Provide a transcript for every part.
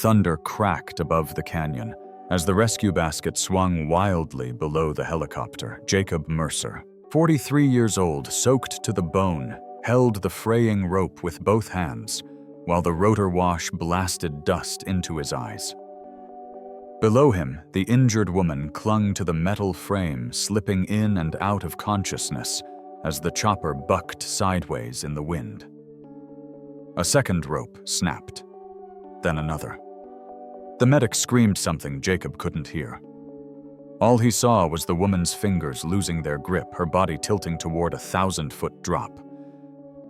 Thunder cracked above the canyon as the rescue basket swung wildly below the helicopter. Jacob Mercer, 43 years old, soaked to the bone, held the fraying rope with both hands, while the rotor wash blasted dust into his eyes. Below him, the injured woman clung to the metal frame, slipping in and out of consciousness as the chopper bucked sideways in the wind. A second rope snapped, then another. The medic screamed something Jacob couldn't hear. All he saw was the woman's fingers losing their grip, her body tilting toward a 1,000-foot drop.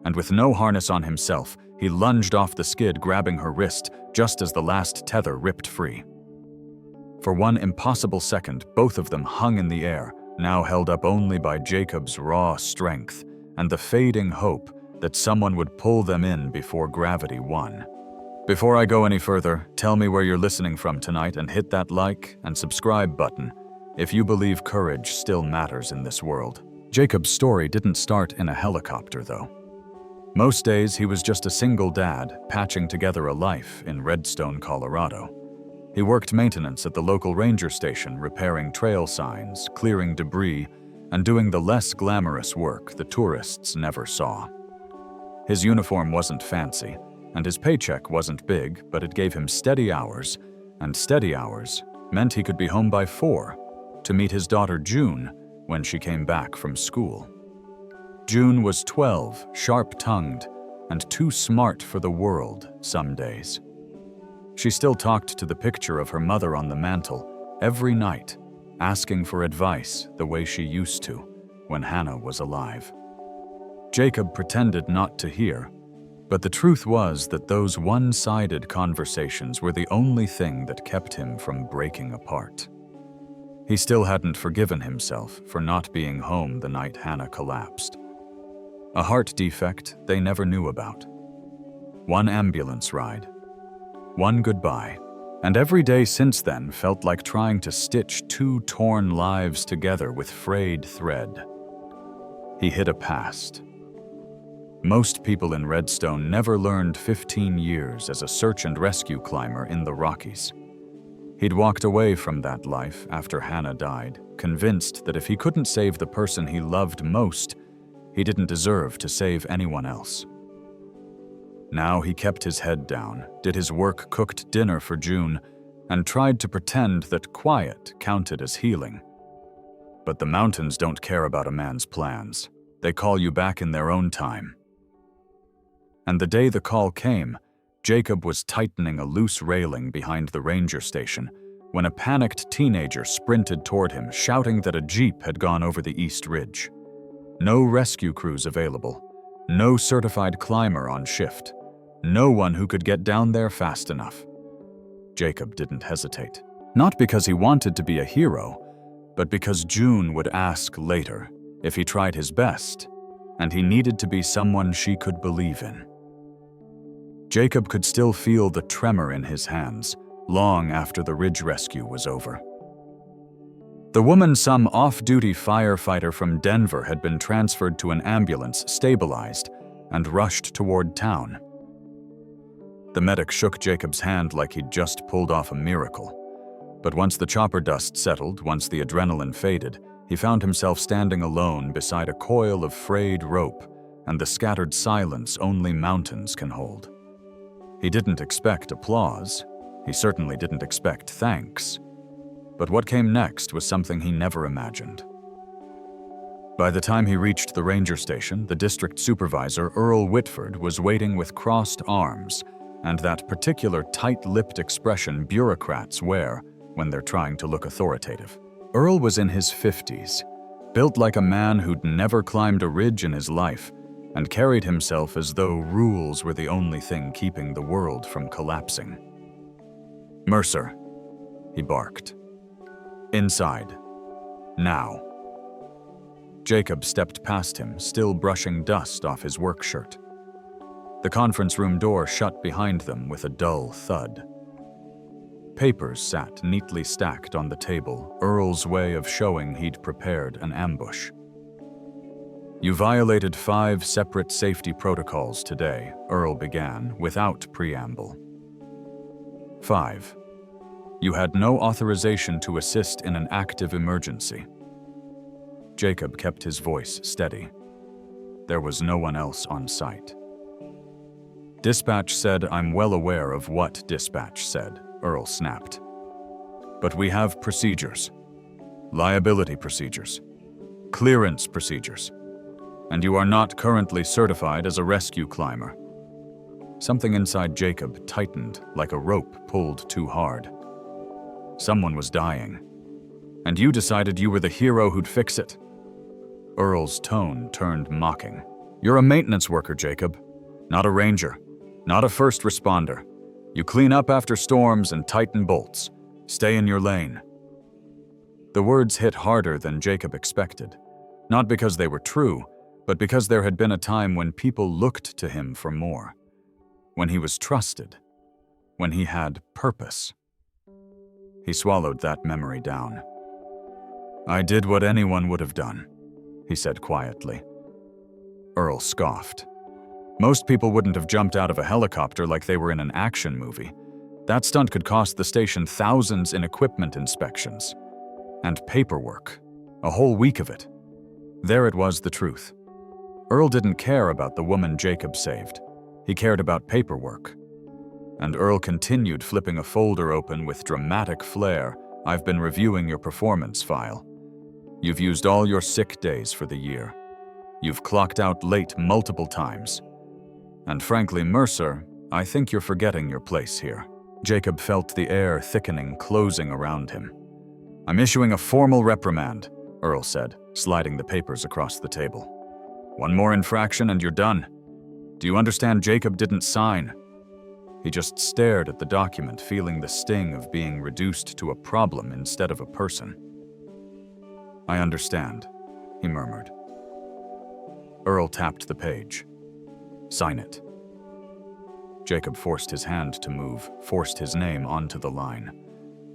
And with no harness on himself, he lunged off the skid, grabbing her wrist just as the last tether ripped free. For one impossible second, both of them hung in the air, now held up only by Jacob's raw strength and the fading hope that someone would pull them in before gravity won. Before I go any further, tell me where you're listening from tonight and hit that like and subscribe button if you believe courage still matters in this world. Jacob's story didn't start in a helicopter, though. Most days, he was just a single dad patching together a life in Redstone, Colorado. He worked maintenance at the local ranger station, repairing trail signs, clearing debris, and doing the less glamorous work the tourists never saw. His uniform wasn't fancy, and his paycheck wasn't big, but it gave him steady hours, and steady hours meant he could be home by 4 to meet his daughter June when she came back from school. June was 12, sharp-tongued, and too smart for the world some days. She still talked to the picture of her mother on the mantel every night, asking for advice the way she used to when Hannah was alive. Jacob pretended not to hear, but the truth was that those one-sided conversations were the only thing that kept him from breaking apart. He still hadn't forgiven himself for not being home the night Hannah collapsed. A heart defect they never knew about. One ambulance ride. One goodbye. And every day since then felt like trying to stitch 2 torn lives together with frayed thread. He hit a past. Most people in Redstone never learned 15 years as a search and rescue climber in the Rockies. He'd walked away from that life after Hannah died, convinced that if he couldn't save the person he loved most, he didn't deserve to save anyone else. Now he kept his head down, did his work, cooked dinner for June, and tried to pretend that quiet counted as healing. But the mountains don't care about a man's plans. They call you back in their own time. And the day the call came, Jacob was tightening a loose railing behind the ranger station when a panicked teenager sprinted toward him, shouting that a jeep had gone over the East Ridge. No rescue crews available, no certified climber on shift, no one who could get down there fast enough. Jacob didn't hesitate, not because he wanted to be a hero, but because June would ask later if he tried his best, and he needed to be someone she could believe in. Jacob could still feel the tremor in his hands long after the ridge rescue was over. The woman, some off-duty firefighter from Denver, had been transferred to an ambulance, stabilized, and rushed toward town. The medic shook Jacob's hand like he'd just pulled off a miracle. But once the chopper dust settled, once the adrenaline faded, he found himself standing alone beside a coil of frayed rope and the scattered silence only mountains can hold. He didn't expect applause. He certainly didn't expect thanks. But what came next was something he never imagined. By the time he reached the ranger station, the district supervisor, Earl Whitford, was waiting with crossed arms and that particular tight-lipped expression bureaucrats wear when they're trying to look authoritative. Earl was in his 50s, built like a man who'd never climbed a ridge in his life, and carried himself as though rules were the only thing keeping the world from collapsing. "Mercer," he barked. "Inside. Now." Jacob stepped past him, still brushing dust off his work shirt. The conference room door shut behind them with a dull thud. Papers sat neatly stacked on the table, Earl's way of showing he'd prepared an ambush. "You violated 5 separate safety protocols today," Earl began, without preamble. 5. You had no authorization to assist in an active emergency. Jacob kept his voice steady. There was no one else on site. Dispatch said I'm well aware of what dispatch said, Earl snapped. But we have procedures. Liability procedures. Clearance procedures. And you are not currently certified as a rescue climber. Something inside Jacob tightened like a rope pulled too hard. Someone was dying. And you decided you were the hero who'd fix it. Earl's tone turned mocking. You're a maintenance worker, Jacob. Not a ranger. Not a first responder. You clean up after storms and tighten bolts. Stay in your lane. The words hit harder than Jacob expected. Not because they were true, but because there had been a time when people looked to him for more. When he was trusted. When he had purpose. He swallowed that memory down. I did what anyone would have done, he said quietly. Earl scoffed. Most people wouldn't have jumped out of a helicopter like they were in an action movie. That stunt could cost the station thousands in equipment inspections. And paperwork. A whole week of it. There it was, the truth. Earl didn't care about the woman Jacob saved. He cared about paperwork. And Earl continued, flipping a folder open with dramatic flair. I've been reviewing your performance file. You've used all your sick days for the year. You've clocked out late multiple times. And frankly, Mercer, I think you're forgetting your place here. Jacob felt the air thickening, closing around him. I'm issuing a formal reprimand, Earl said, sliding the papers across the table. One more infraction and you're done. Do you understand Jacob didn't sign? He just stared at the document, feeling the sting of being reduced to a problem instead of a person. I understand, he murmured. Earl tapped the page. Sign it. Jacob forced his hand to move, forced his name onto the line.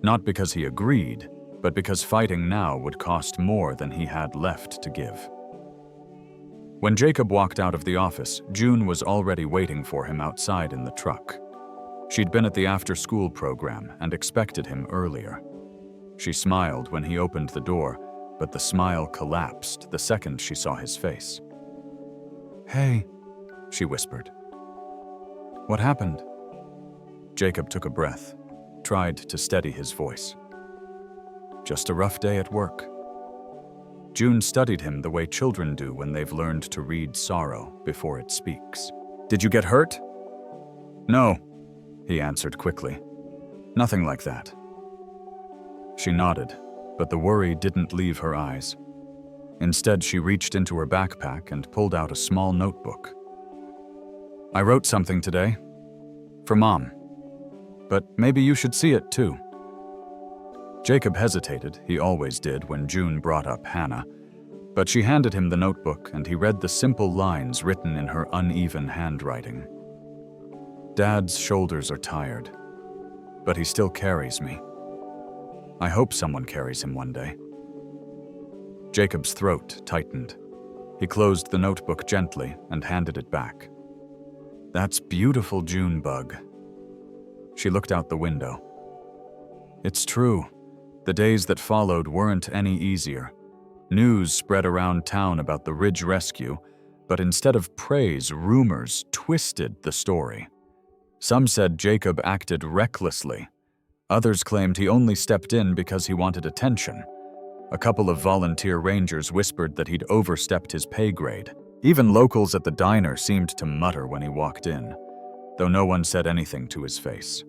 Not because he agreed, but because fighting now would cost more than he had left to give. When Jacob walked out of the office, June was already waiting for him outside in the truck. She'd been at the after-school program and expected him earlier. She smiled when he opened the door, but the smile collapsed the second she saw his face. Hey, she whispered. What happened? Jacob took a breath, tried to steady his voice. Just a rough day at work. June studied him the way children do when they've learned to read sorrow before it speaks. Did you get hurt? No, he answered quickly. Nothing like that. She nodded, but the worry didn't leave her eyes. Instead, she reached into her backpack and pulled out a small notebook. I wrote something today. For Mom. But maybe you should see it too. Jacob hesitated, he always did when June brought up Hannah, but she handed him the notebook and he read the simple lines written in her uneven handwriting. Dad's shoulders are tired, but he still carries me. I hope someone carries him one day. Jacob's throat tightened. He closed the notebook gently and handed it back. That's beautiful, Junebug. She looked out the window. It's true. The days that followed weren't any easier. News spread around town about the Ridge rescue, but instead of praise, rumors twisted the story. Some said Jacob acted recklessly. Others claimed he only stepped in because he wanted attention. A couple of volunteer rangers whispered that he'd overstepped his pay grade. Even locals at the diner seemed to mutter when he walked in, though no one said anything to his face.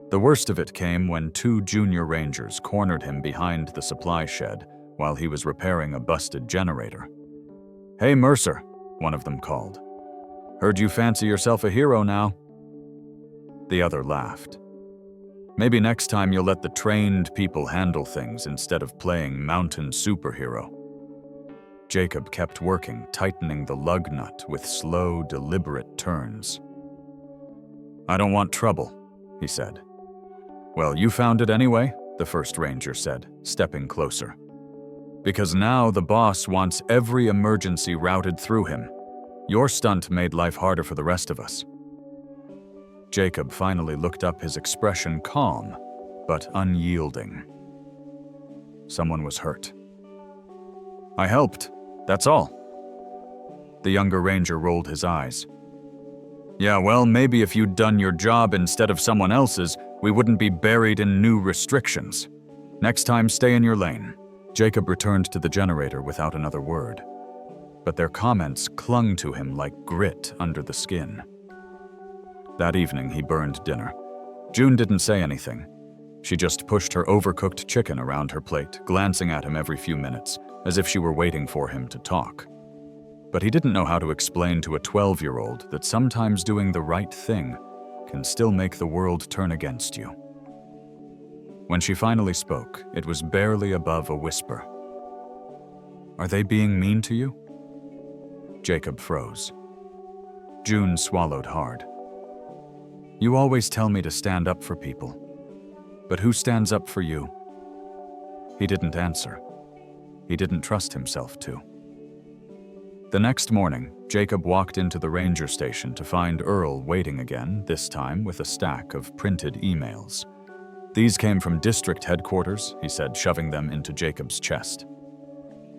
The worst of it came when 2 junior rangers cornered him behind the supply shed while he was repairing a busted generator. Hey, Mercer, one of them called. Heard you fancy yourself a hero now. The other laughed. Maybe next time you'll let the trained people handle things instead of playing mountain superhero. Jacob kept working, tightening the lug nut with slow, deliberate turns. I don't want trouble, he said. Well, you found it anyway, the first ranger said, stepping closer. Because now the boss wants every emergency routed through him. Your stunt made life harder for the rest of us. Jacob finally looked up, his expression calm, but unyielding. Someone was hurt. I helped, that's all. The younger ranger rolled his eyes. Yeah, well, maybe if you'd done your job instead of someone else's, we wouldn't be buried in new restrictions. Next time, stay in your lane. Jacob returned to the generator without another word, but their comments clung to him like grit under the skin. That evening, he burned dinner. June didn't say anything. She just pushed her overcooked chicken around her plate, glancing at him every few minutes, as if she were waiting for him to talk. But he didn't know how to explain to a 12-year-old that sometimes doing the right thing can still make the world turn against you. When she finally spoke, it was barely above a whisper. Are they being mean to you? Jacob froze. June swallowed hard. You always tell me to stand up for people. But who stands up for you? He didn't answer. He didn't trust himself to. The next morning, Jacob walked into the ranger station to find Earl waiting again, this time with a stack of printed emails. These came from district headquarters, he said, shoving them into Jacob's chest.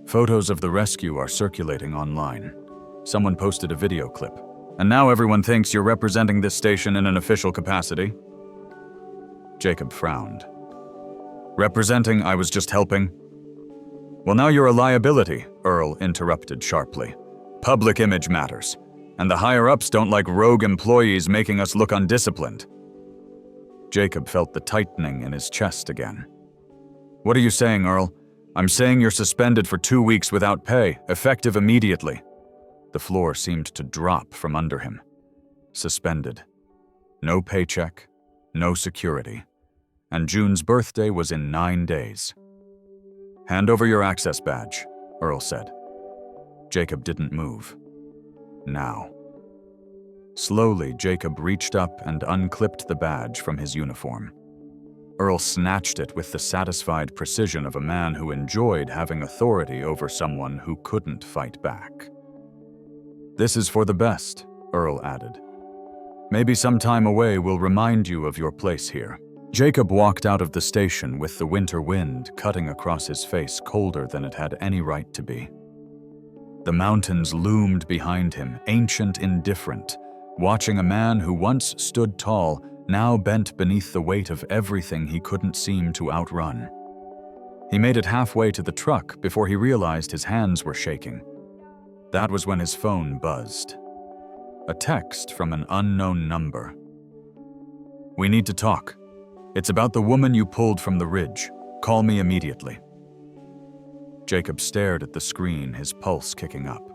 Photos of the rescue are circulating online. Someone posted a video clip. And now everyone thinks you're representing this station in an official capacity? Jacob frowned. Representing, I was just helping. Well, now you're a liability, Earl interrupted sharply. Public image matters, and the higher-ups don't like rogue employees making us look undisciplined. Jacob felt the tightening in his chest again. What are you saying, Earl? I'm saying you're suspended for 2 weeks without pay, effective immediately. The floor seemed to drop from under him. Suspended. No paycheck, no security. And June's birthday was in 9 days. Hand over your access badge, Earl said. Jacob didn't move. Now. Slowly, Jacob reached up and unclipped the badge from his uniform. Earl snatched it with the satisfied precision of a man who enjoyed having authority over someone who couldn't fight back. This is for the best, Earl added. Maybe some time away will remind you of your place here. Jacob walked out of the station with the winter wind cutting across his face, colder than it had any right to be. The mountains loomed behind him, ancient, indifferent, watching a man who once stood tall, now bent beneath the weight of everything he couldn't seem to outrun. He made it halfway to the truck before he realized his hands were shaking. That was when his phone buzzed. A text from an unknown number. We need to talk. It's about the woman you pulled from the ridge. Call me immediately. Jacob stared at the screen, his pulse kicking up.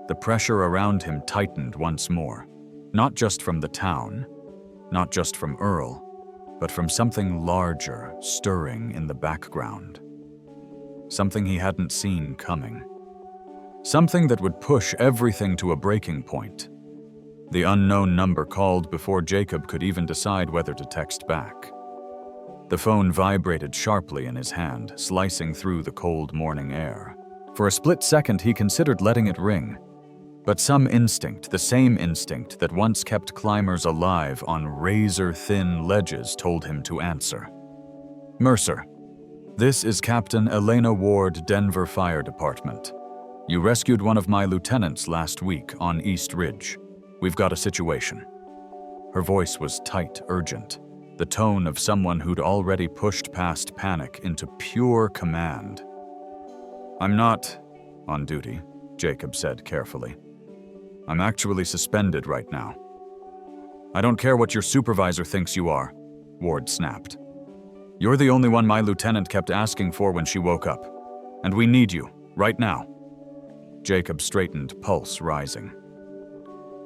The pressure around him tightened once more, not just from the town, not just from Earl, but from something larger stirring in the background. Something he hadn't seen coming. Something that would push everything to a breaking point. The unknown number called before Jacob could even decide whether to text back. The phone vibrated sharply in his hand, slicing through the cold morning air. For a split second, he considered letting it ring. But some instinct, the same instinct that once kept climbers alive on razor-thin ledges, told him to answer. Mercer, this is Captain Elena Ward, Denver Fire Department. You rescued one of my lieutenants last week on East Ridge. We've got a situation. Her voice was tight, urgent, the tone of someone who'd already pushed past panic into pure command. I'm not on duty, Jacob said carefully. I'm actually suspended right now. I don't care what your supervisor thinks you are, Ward snapped. You're the only one my lieutenant kept asking for when she woke up. And we need you, right now. Jacob straightened, pulse rising.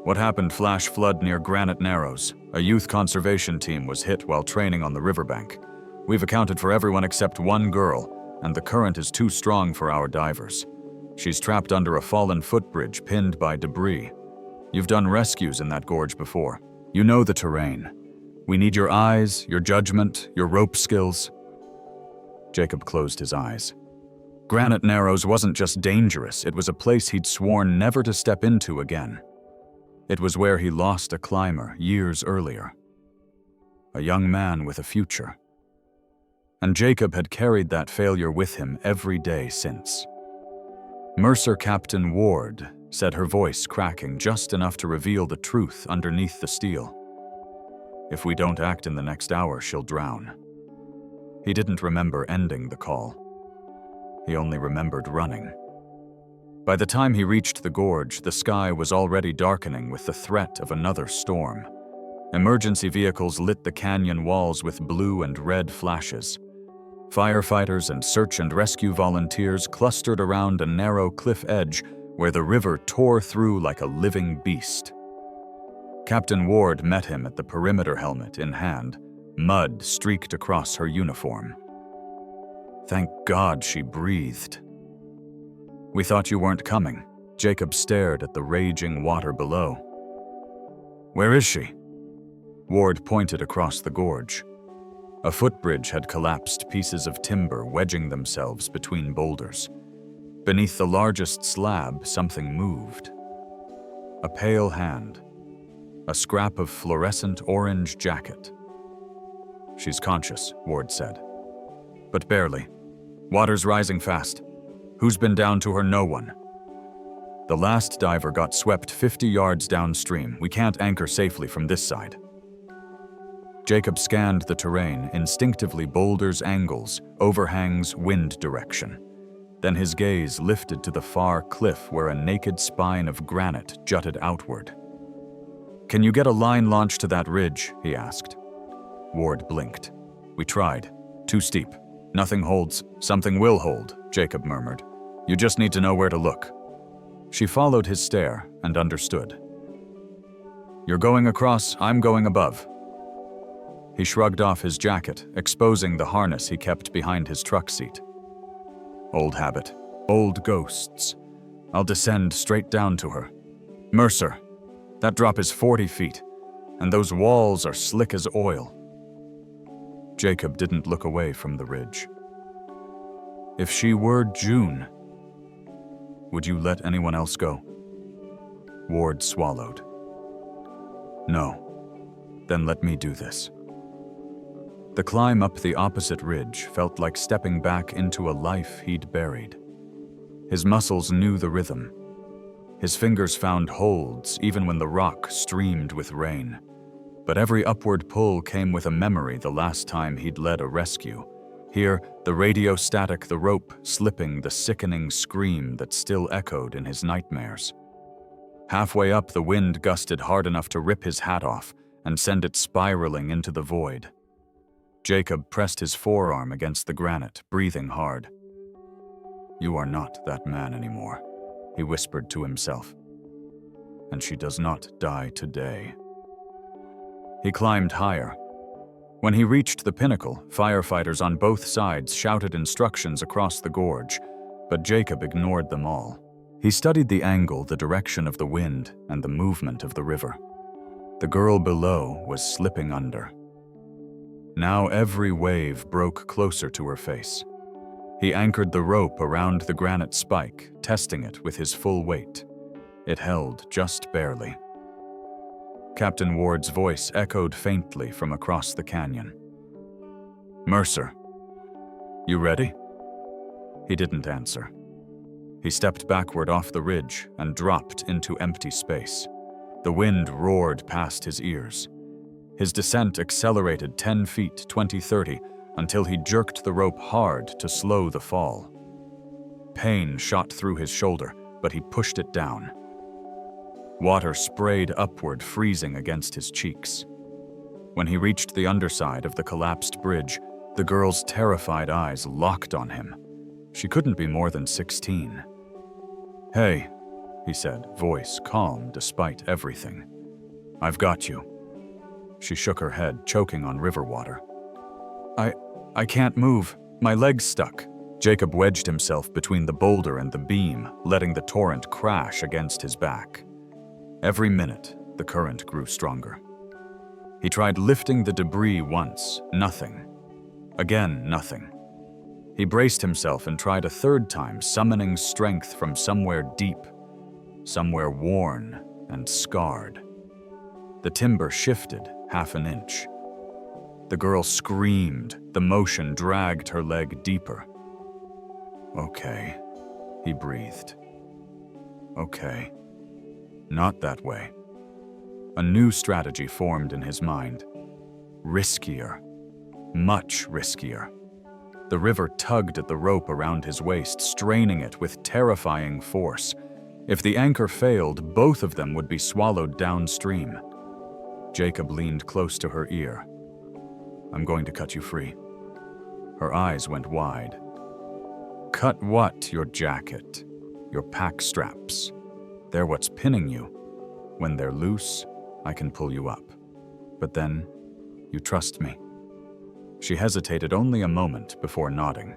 What happened flash flood near Granite Narrows? A youth conservation team was hit while training on the riverbank. We've accounted for everyone except one girl, and the current is too strong for our divers. She's trapped under a fallen footbridge pinned by debris. You've done rescues in that gorge before. You know the terrain. We need your eyes, your judgment, your rope skills. Jacob closed his eyes. Granite Narrows wasn't just dangerous, it was a place he'd sworn never to step into again. It was where he lost a climber years earlier. A young man with a future. And Jacob had carried that failure with him every day since. Mercer Captain Ward, said, her voice cracking just enough to reveal the truth underneath the steel. If we don't act in the next hour, she'll drown. He didn't remember ending the call. He only remembered running. By the time he reached the gorge, the sky was already darkening with the threat of another storm. Emergency vehicles lit the canyon walls with blue and red flashes. Firefighters and search and rescue volunteers clustered around a narrow cliff edge where the river tore through like a living beast. Captain Ward met him at the perimeter, helmet in hand. Mud streaked across her uniform. Thank God she breathed. We thought you weren't coming. Jacob stared at the raging water below. Where is she? Ward pointed across the gorge. A footbridge had collapsed, pieces of timber wedging themselves between boulders. Beneath the largest slab, something moved. A pale hand. A scrap of fluorescent orange jacket. She's conscious, Ward said. But barely. Water's rising fast. Who's been down to her? No one. The last diver got swept 50 yards downstream. We can't anchor safely from this side. Jacob scanned the terrain, instinctively boulders, angles, overhangs, wind direction. Then his gaze lifted to the far cliff where a naked spine of granite jutted outward. Can you get a line launch to that ridge? He asked. Ward blinked. We tried. Too steep. Nothing holds. Something will hold, Jacob murmured. You just need to know where to look. She followed his stare and understood. You're going across, I'm going above. He shrugged off his jacket, exposing the harness he kept behind his truck seat. Old habit. Old ghosts. I'll descend straight down to her. Mercer. That drop is 40 feet, and those walls are slick as oil. Jacob didn't look away from the ridge. If she were June, would you let anyone else go? Ward swallowed. No. Then let me do this. The climb up the opposite ridge felt like stepping back into a life he'd buried. His muscles knew the rhythm. His fingers found holds even when the rock streamed with rain. But every upward pull came with a memory the last time he'd led a rescue. Here, the radio static, the rope slipping, the sickening scream that still echoed in his nightmares. Halfway up, the wind gusted hard enough to rip his hat off and send it spiraling into the void. Jacob pressed his forearm against the granite, breathing hard. You are not that man anymore, he whispered to himself. And she does not die today. He climbed higher. When he reached the pinnacle, firefighters on both sides shouted instructions across the gorge, but Jacob ignored them all. He studied the angle, the direction of the wind, and the movement of the river. The girl below was slipping under. Now every wave broke closer to her face. He anchored the rope around the granite spike, testing it with his full weight. It held just barely. Captain Ward's voice echoed faintly from across the canyon. Mercer, you ready? He didn't answer. He stepped backward off the ridge and dropped into empty space. The wind roared past his ears. His descent accelerated 10 feet, 20-30, until he jerked the rope hard to slow the fall. Pain shot through his shoulder, but he pushed it down. Water sprayed upward, freezing against his cheeks. When he reached the underside of the collapsed bridge, the girl's terrified eyes locked on him. She couldn't be more than 16. Hey, he said, voice calm despite everything. I've got you. She shook her head, choking on river water. I can't move. My leg's stuck. Jacob wedged himself between the boulder and the beam, letting the torrent crash against his back. Every minute, the current grew stronger. He tried lifting the debris once, nothing. Again, nothing. He braced himself and tried a third time, summoning strength from somewhere deep, somewhere worn, and scarred. The timber shifted half an inch. The girl screamed. The motion dragged her leg deeper. "Okay," he breathed. "Okay. Not that way." A new strategy formed in his mind. Riskier. Much riskier. The river tugged at the rope around his waist, straining it with terrifying force. If the anchor failed, both of them would be swallowed downstream. Jacob leaned close to her ear. "I'm going to cut you free." Her eyes went wide. "Cut what? Your jacket? Your pack straps? They're what's pinning you. When they're loose, I can pull you up. But then, you trust me." She hesitated only a moment before nodding.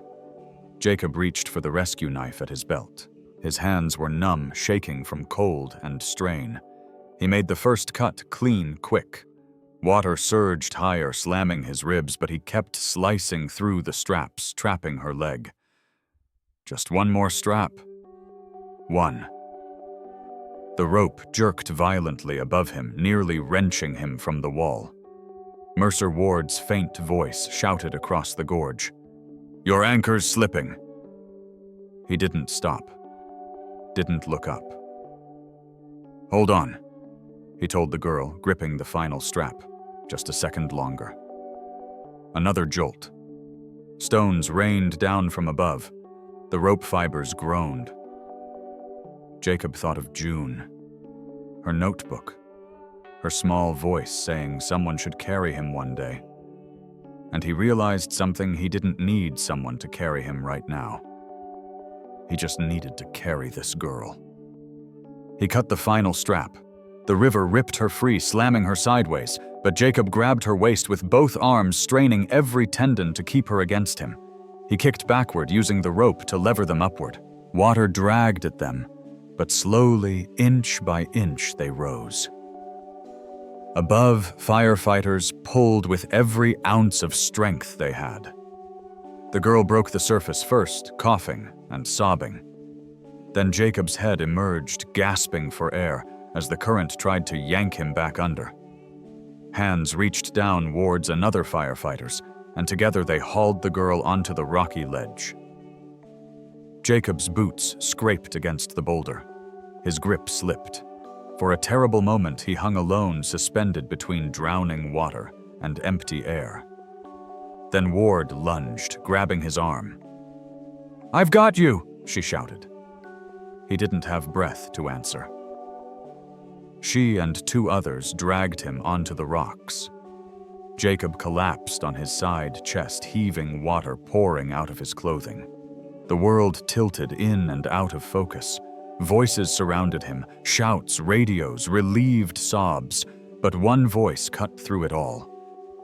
Jacob reached for the rescue knife at his belt. His hands were numb, shaking from cold and strain. He made the first cut clean, quick. Water surged higher, slamming his ribs, but he kept slicing through the straps, trapping her leg. Just one more strap. One. The rope jerked violently above him, nearly wrenching him from the wall. Mercer Ward's faint voice shouted across the gorge, "Your anchor's slipping." He didn't stop. Didn't look up. "Hold on," he told the girl, gripping the final strap. Just a second longer. Another jolt. Stones rained down from above. The rope fibers groaned. Jacob thought of June. Her notebook. Her small voice saying someone should carry him one day. And he realized something: he didn't need someone to carry him right now. He just needed to carry this girl. He cut the final strap. The river ripped her free, slamming her sideways, but Jacob grabbed her waist with both arms, straining every tendon to keep her against him. He kicked backward, using the rope to lever them upward. Water dragged at them, but slowly, inch by inch, they rose. Above, firefighters pulled with every ounce of strength they had. The girl broke the surface first, coughing and sobbing. Then Jacob's head emerged, gasping for air, as the current tried to yank him back under. Hands reached down towards another firefighters, and together they hauled the girl onto the rocky ledge. Jacob's boots scraped against the boulder. His grip slipped. For a terrible moment, he hung alone, suspended between drowning water and empty air. Then Ward lunged, grabbing his arm. "I've got you!" she shouted. He didn't have breath to answer. She and two others dragged him onto the rocks. Jacob collapsed on his side, chest heaving, water pouring out of his clothing. The world tilted in and out of focus. Voices surrounded him, shouts, radios, relieved sobs, but one voice cut through it all.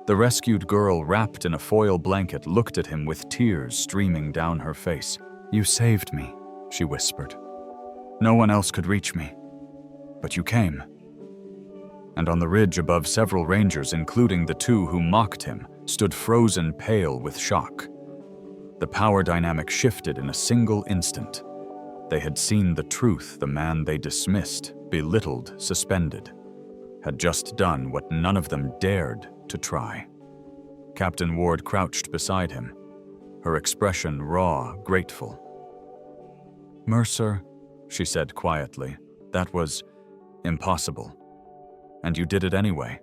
The rescued girl, wrapped in a foil blanket, looked at him with tears streaming down her face. "You saved me," she whispered. "No one else could reach me. But you came." And on the ridge above, several rangers, including the two who mocked him, stood frozen pale with shock. The power dynamic shifted in a single instant. They had seen the truth. The man they dismissed, belittled, suspended, had just done what none of them dared to try. Captain Ward crouched beside him, her expression raw, grateful. "Mercer," she said quietly, "that was impossible. And you did it anyway."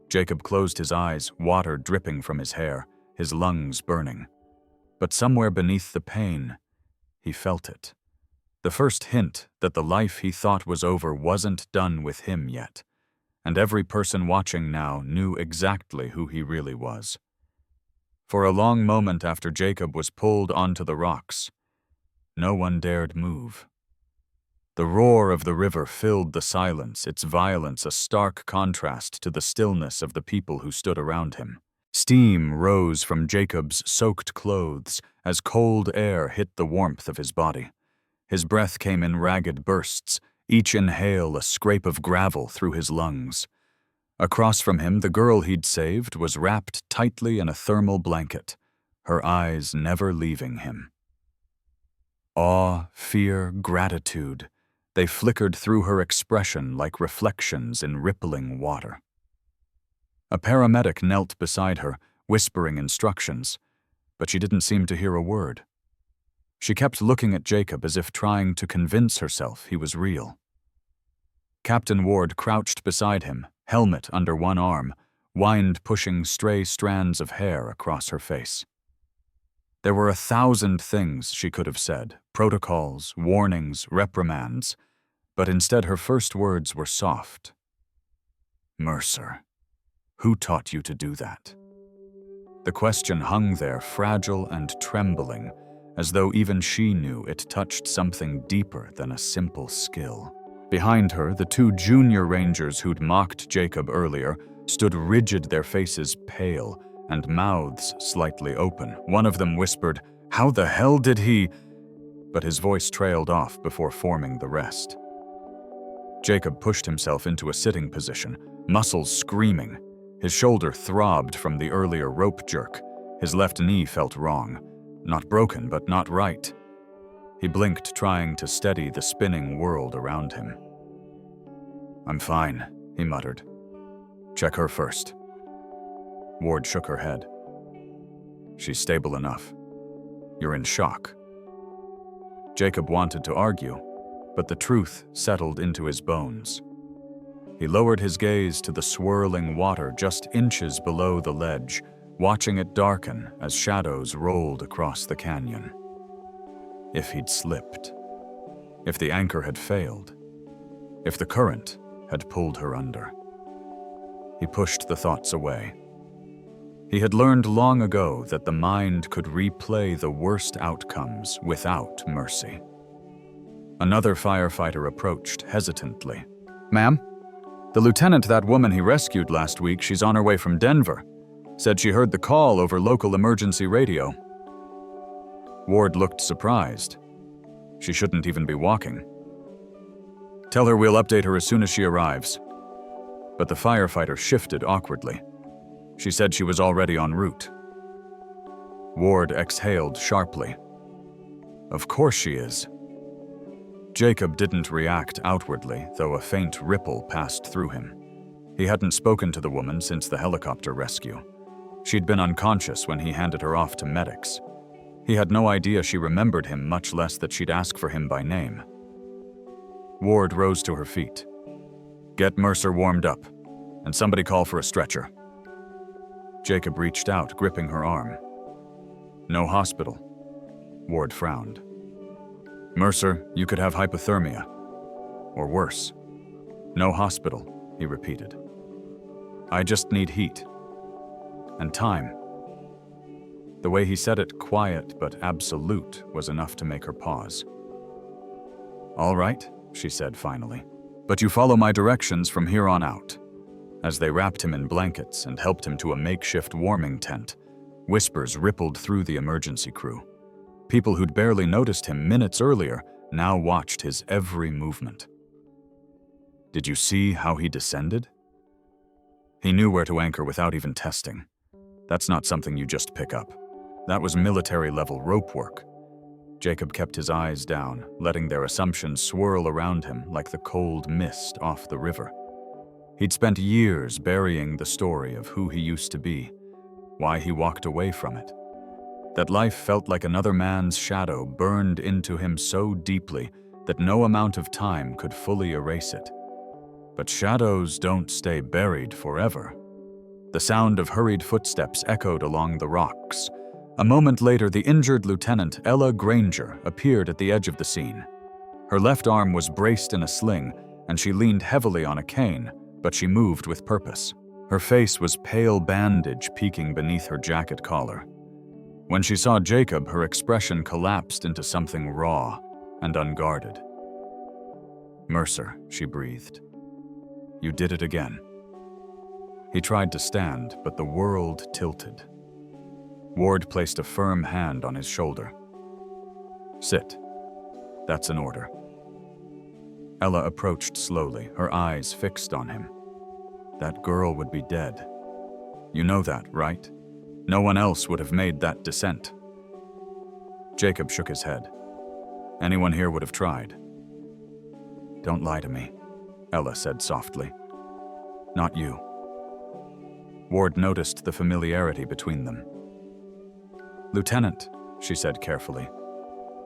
Jacob closed his eyes, water dripping from his hair, his lungs burning. But somewhere beneath the pain, he felt it. The first hint that the life he thought was over wasn't done with him yet. And every person watching now knew exactly who he really was. For a long moment after Jacob was pulled onto the rocks, no one dared move. The roar of the river filled the silence, its violence a stark contrast to the stillness of the people who stood around him. Steam rose from Jacob's soaked clothes as cold air hit the warmth of his body. His breath came in ragged bursts, each inhale a scrape of gravel through his lungs. Across from him, the girl he'd saved was wrapped tightly in a thermal blanket, her eyes never leaving him. Awe, fear, gratitude, They flickered through her expression like reflections in rippling water. A paramedic knelt beside her, whispering instructions, but she didn't seem to hear a word. She kept looking at Jacob as if trying to convince herself he was real. Captain Ward crouched beside him, helmet under one arm, wind pushing stray strands of hair across her face. There were 1,000 things she could have said, protocols, warnings, reprimands, but instead her first words were soft. "Mercer, who taught you to do that?" The question hung there, fragile and trembling, as though even she knew it touched something deeper than a simple skill. Behind her, the 2 junior rangers who'd mocked Jacob earlier stood rigid, their faces pale and mouths slightly open. One of them whispered, "How the hell did he?" But his voice trailed off before forming the rest. Jacob pushed himself into a sitting position, muscles screaming. His shoulder throbbed from the earlier rope jerk. His left knee felt wrong. Not broken, but not right. He blinked, trying to steady the spinning world around him. "I'm fine," he muttered. "Check her first." Ward shook her head. "She's stable enough. You're in shock." Jacob wanted to argue, but the truth settled into his bones. He lowered his gaze to the swirling water just inches below the ledge, watching it darken as shadows rolled across the canyon. If he'd slipped, if the anchor had failed, if the current had pulled her under. He pushed the thoughts away. He had learned long ago that the mind could replay the worst outcomes without mercy. Another firefighter approached hesitantly. "Ma'am, the lieutenant, that woman he rescued last week, she's on her way from Denver. Said she heard the call over local emergency radio." Ward looked surprised. She shouldn't even be walking. "Tell her we'll update her as soon as she arrives." But the firefighter shifted awkwardly. She said she was already en route. Ward exhaled sharply. "Of course she is." Jacob didn't react outwardly, though a faint ripple passed through him. He hadn't spoken to the woman since the helicopter rescue. She'd been unconscious when he handed her off to medics. He had no idea she remembered him, much less that she'd ask for him by name. Ward rose to her feet. "Get Mercer warmed up, and somebody call for a stretcher." Jacob reached out, gripping her arm. "No hospital." Ward frowned. "Mercer, you could have hypothermia. Or worse." "No hospital," he repeated. "I just need heat. And time." The way he said it, quiet but absolute, was enough to make her pause. "All right," she said finally. "But you follow my directions from here on out." As they wrapped him in blankets and helped him to a makeshift warming tent, whispers rippled through the emergency crew. People who'd barely noticed him minutes earlier now watched his every movement. "Did you see how he descended?" He knew where to anchor without even testing. That's not something you just pick up. That was military-level rope work. Jacob kept his eyes down, letting their assumptions swirl around him like the cold mist off the river. He'd spent years burying the story of who he used to be, why he walked away from it. That life felt like another man's shadow burned into him so deeply that no amount of time could fully erase it. But shadows don't stay buried forever. The sound of hurried footsteps echoed along the rocks. A moment later, the injured Lieutenant Ella Granger appeared at the edge of the scene. Her left arm was braced in a sling, and she leaned heavily on a cane, but she moved with purpose. Her face was pale bandage peeking beneath her jacket collar. When she saw Jacob, her expression collapsed into something raw and unguarded. "Mercer," she breathed. "You did it again." He tried to stand, but the world tilted. Ward placed a firm hand on his shoulder. "Sit. That's an order." Ella approached slowly, her eyes fixed on him. "That girl would be dead. You know that, right? No one else would have made that descent." Jacob shook his head. "Anyone here would have tried." Don't lie to me, Ella said softly. Not you. Ward noticed the familiarity between them. Lieutenant, she said carefully,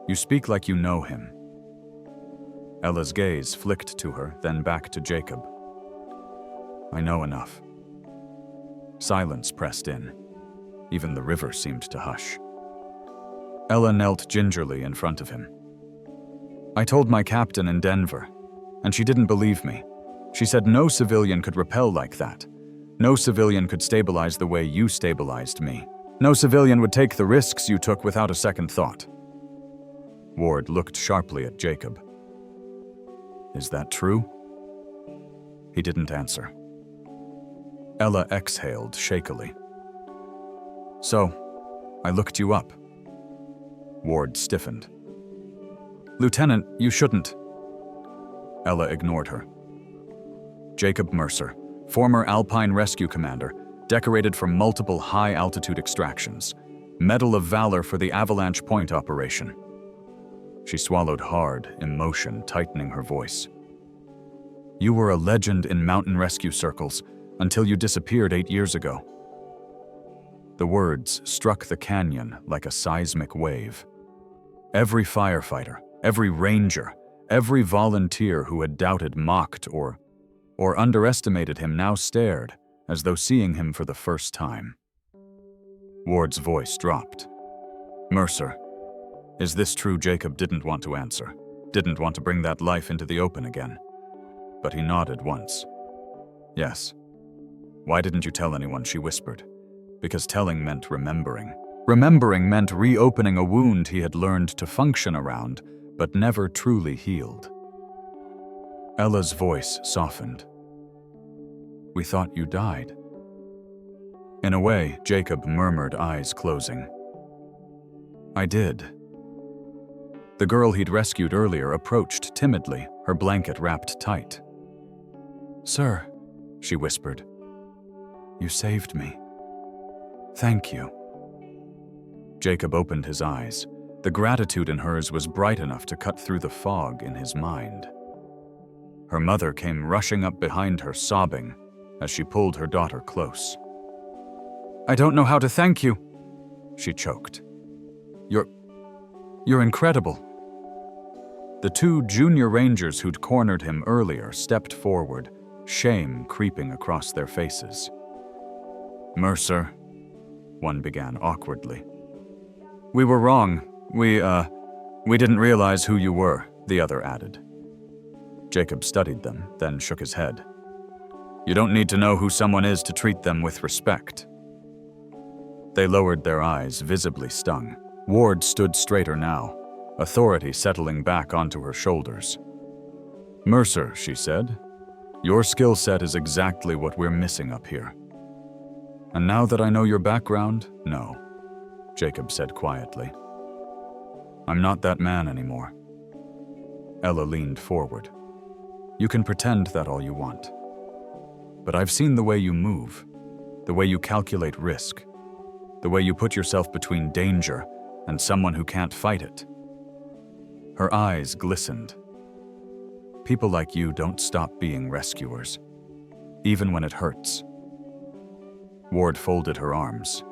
you speak like you know him. Ella's gaze flicked to her, then back to Jacob. I know enough. Silence pressed in. Even the river seemed to hush. Ella knelt gingerly in front of him. I told my captain in Denver, and she didn't believe me. She said no civilian could repel like that. No civilian could stabilize the way you stabilized me. No civilian would take the risks you took without a second thought. Ward looked sharply at Jacob. Is that true? He didn't answer. Ella exhaled shakily. So, I looked you up. Ward stiffened. Lieutenant, you shouldn't. Ella ignored her. Jacob Mercer, former Alpine Rescue Commander, decorated for multiple high-altitude extractions. Medal of Valor for the Avalanche Point operation. She swallowed hard, emotion tightening her voice. You were a legend in mountain rescue circles until you disappeared 8 years ago. The words struck the canyon like a seismic wave. Every firefighter, every ranger, every volunteer who had doubted, mocked, or underestimated him now stared, as though seeing him for the first time. Ward's voice dropped. Mercer, is this true? Jacob didn't want to answer, didn't want to bring that life into the open again. But he nodded once. Yes. Why didn't you tell anyone? She whispered. Because telling meant remembering. Remembering meant reopening a wound he had learned to function around, but never truly healed. Ella's voice softened. We thought you died. In a way, Jacob murmured, eyes closing. I did. The girl he'd rescued earlier approached timidly, her blanket wrapped tight. Sir, she whispered, you saved me. Thank you. Jacob opened his eyes. The gratitude in hers was bright enough to cut through the fog in his mind. Her mother came rushing up behind her, sobbing, as she pulled her daughter close. I don't know how to thank you, she choked. You're incredible. The two junior rangers who'd cornered him earlier stepped forward, shame creeping across their faces. Mercer, one began awkwardly. We were wrong. We didn't realize who you were, the other added. Jacob studied them, then shook his head. You don't need to know who someone is to treat them with respect. They lowered their eyes, visibly stung. Ward stood straighter now, authority settling back onto her shoulders. Mercer, she said, your skill set is exactly what we're missing up here. And now that I know your background, no, Jacob said quietly. I'm not that man anymore. Ella leaned forward. You can pretend that all you want. But I've seen the way you move, the way you calculate risk, the way you put yourself between danger and someone who can't fight it. Her eyes glistened. People like you don't stop being rescuers, even when it hurts. Ward folded her arms.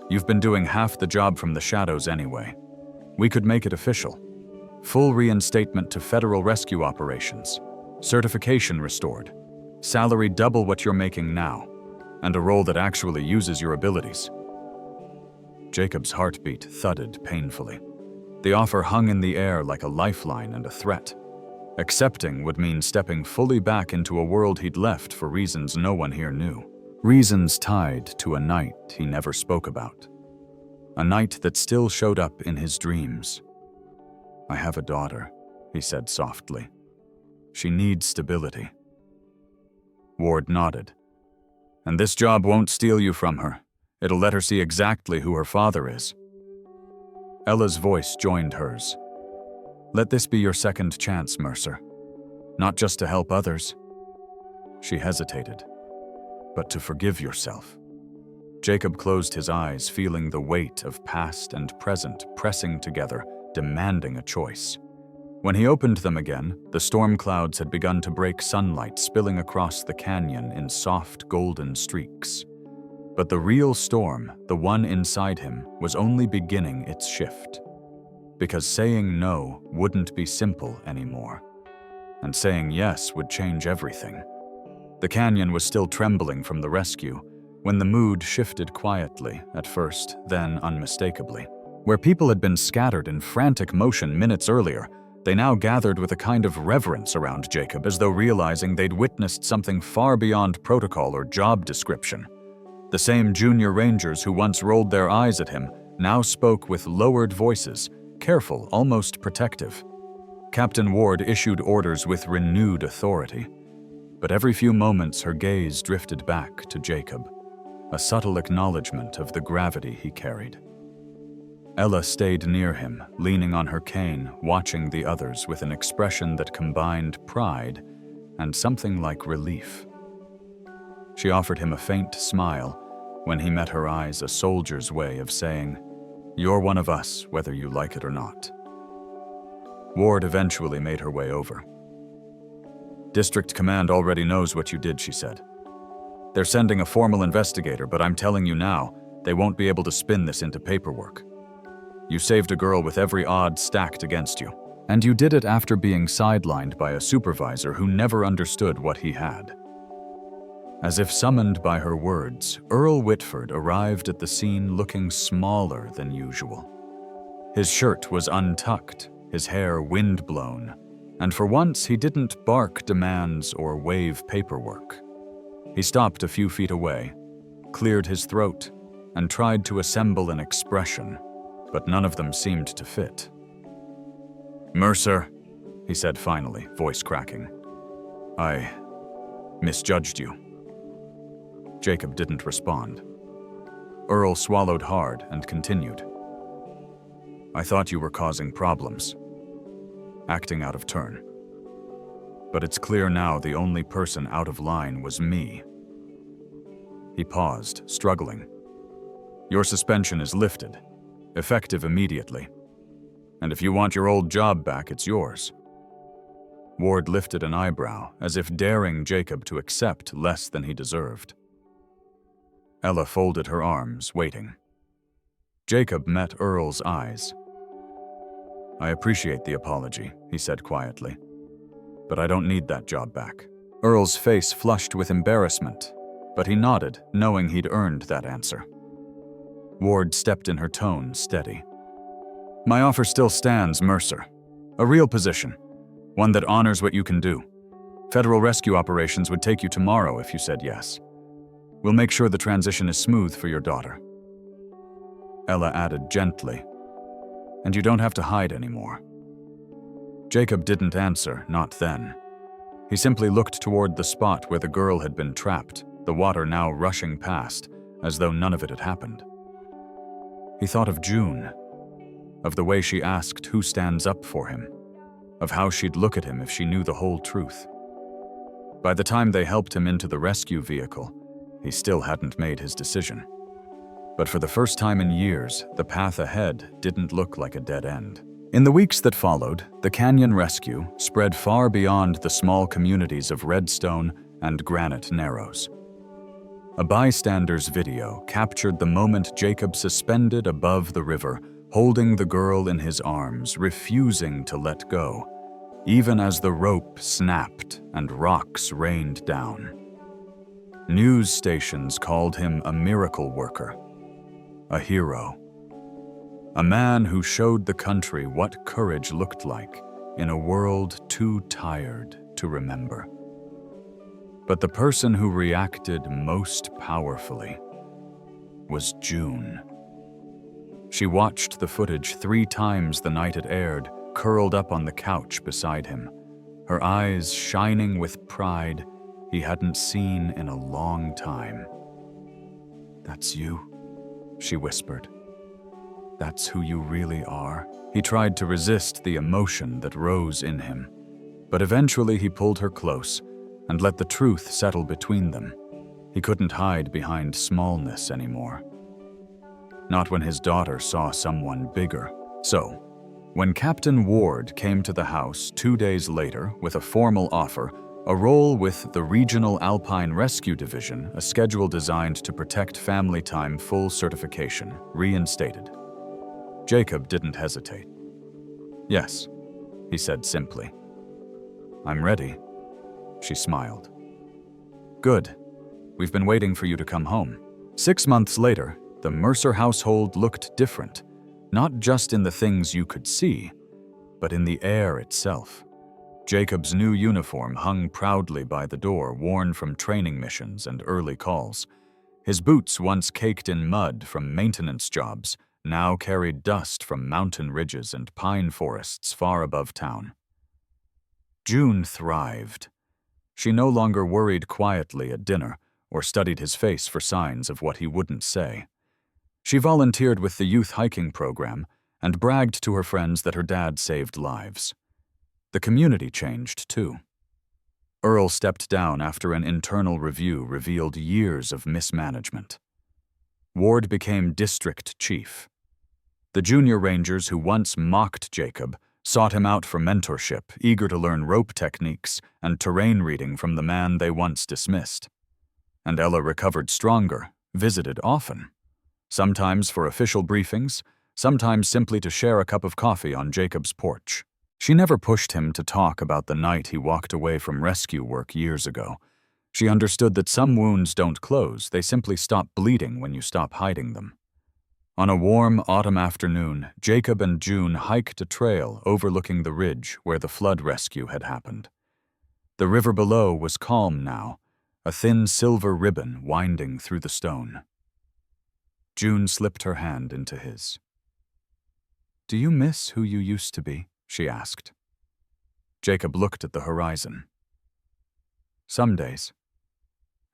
You've been doing half the job from the shadows anyway. We could make it official. Full reinstatement to federal rescue operations. Certification restored. Salary double what you're making now. And a role that actually uses your abilities. Jacob's heartbeat thudded painfully. The offer hung in the air like a lifeline and a threat. Accepting would mean stepping fully back into a world he'd left for reasons no one here knew. Reasons tied to a night he never spoke about. A night that still showed up in his dreams. I have a daughter, he said softly. She needs stability. Ward nodded. And this job won't steal you from her. It'll let her see exactly who her father is. Ella's voice joined hers. Let this be your second chance, Mercer. Not just to help others. She hesitated. But to forgive yourself. Jacob closed his eyes, feeling the weight of past and present pressing together, demanding a choice. When he opened them again, the storm clouds had begun to break sunlight, spilling across the canyon in soft golden streaks. But the real storm, the one inside him, was only beginning its shift. Because saying no wouldn't be simple anymore. And saying yes would change everything. The canyon was still trembling from the rescue, when the mood shifted quietly at first, then unmistakably. Where people had been scattered in frantic motion minutes earlier, they now gathered with a kind of reverence around Jacob, as though realizing they'd witnessed something far beyond protocol or job description. The same junior rangers who once rolled their eyes at him now spoke with lowered voices, careful, almost protective. Captain Ward issued orders with renewed authority. But every few moments her gaze drifted back to Jacob, a subtle acknowledgement of the gravity he carried. Ella stayed near him, leaning on her cane, watching the others with an expression that combined pride and something like relief. She offered him a faint smile when he met her eyes, a soldier's way of saying, "You're one of us, whether you like it or not." Ward eventually made her way over. "District Command already knows what you did," she said. "They're sending a formal investigator, but I'm telling you now, they won't be able to spin this into paperwork. You saved a girl with every odd stacked against you. And you did it after being sidelined by a supervisor who never understood what he had." As if summoned by her words, Earl Whitford arrived at the scene looking smaller than usual. His shirt was untucked, his hair wind-blown, and for once he didn't bark demands or wave paperwork. He stopped a few feet away, cleared his throat, and tried to assemble an expression, but none of them seemed to fit. "Mercer," he said finally, voice cracking. "I misjudged you." Jacob didn't respond. Earl swallowed hard and continued. "I thought you were causing problems, acting out of turn. But it's clear now the only person out of line was me." He paused, struggling. "Your suspension is lifted, effective immediately. And if you want your old job back, it's yours." Ward lifted an eyebrow, as if daring Jacob to accept less than he deserved. Ella folded her arms, waiting. Jacob met Earl's eyes. "I appreciate the apology," he said quietly. "But I don't need that job back." Earl's face flushed with embarrassment, but he nodded, knowing he'd earned that answer. Ward stepped in her tone, steady. "My offer still stands, Mercer. A real position, one that honors what you can do. Federal rescue operations would take you tomorrow if you said yes. We'll make sure the transition is smooth for your daughter." Ella added gently, "And you don't have to hide anymore." Jacob didn't answer, not then. He simply looked toward the spot where the girl had been trapped, the water now rushing past, as though none of it had happened. He thought of June, of the way she asked who stands up for him, of how she'd look at him if she knew the whole truth. By the time they helped him into the rescue vehicle, he still hadn't made his decision. But for the first time in years, the path ahead didn't look like a dead end. In the weeks that followed, the canyon rescue spread far beyond the small communities of Redstone and Granite Narrows. A bystander's video captured the moment Jacob suspended above the river, holding the girl in his arms, refusing to let go, even as the rope snapped and rocks rained down. News stations called him a miracle worker, a hero, a man who showed the country what courage looked like in a world too tired to remember. But the person who reacted most powerfully was June. She watched the footage 3 times the night it aired, curled up on the couch beside him, her eyes shining with pride he hadn't seen in a long time. "That's you," she whispered. "That's who you really are." He tried to resist the emotion that rose in him, but eventually he pulled her close and let the truth settle between them. He couldn't hide behind smallness anymore. Not when his daughter saw someone bigger. So, When Captain Ward came to the house 2 days later with a formal offer, a role with the Regional Alpine Rescue Division, a schedule designed to protect family time full certification, reinstated. Jacob didn't hesitate. "Yes," he said simply. "I'm ready." She smiled. "Good. We've been waiting for you to come home." 6 months later, the Mercer household looked different, not just in the things you could see, but in the air itself. Jacob's new uniform hung proudly by the door, worn from training missions and early calls. His boots, once caked in mud from maintenance jobs, now carried dust from mountain ridges and pine forests far above town. June thrived. She no longer worried quietly at dinner or studied his face for signs of what he wouldn't say. She volunteered with the youth hiking program and bragged to her friends that her dad saved lives. The community changed, too. Earl stepped down after an internal review revealed years of mismanagement. Ward became district chief. The junior rangers who once mocked Jacob sought him out for mentorship, eager to learn rope techniques and terrain reading from the man they once dismissed. And Ella recovered stronger, visited often. Sometimes for official briefings, sometimes simply to share a cup of coffee on Jacob's porch. She never pushed him to talk about the night he walked away from rescue work years ago. She understood that some wounds don't close, they simply stop bleeding when you stop hiding them. On a warm autumn afternoon, Jacob and June hiked a trail overlooking the ridge where the flood rescue had happened. The river below was calm now, a thin silver ribbon winding through the stone. June slipped her hand into his. "Do you miss who you used to be?" she asked. Jacob looked at the horizon. "Some days.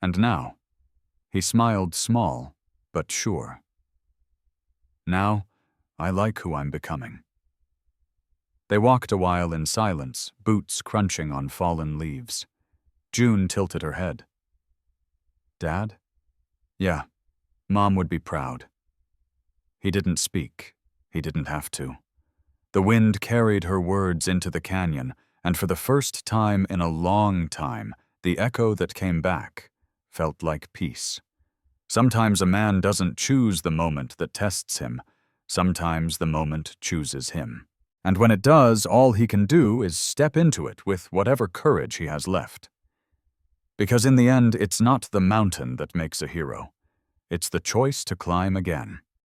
And now," he smiled small, but sure. "Now, I like who I'm becoming." They walked a while in silence, boots crunching on fallen leaves. June tilted her head. "Dad?" "Yeah, Mom would be proud." He didn't speak. He didn't have to. The wind carried her words into the canyon, and for the first time in a long time, the echo that came back felt like peace. Sometimes a man doesn't choose the moment that tests him. Sometimes the moment chooses him. And when it does, all he can do is step into it with whatever courage he has left. Because in the end, it's not the mountain that makes a hero. It's the choice to climb again.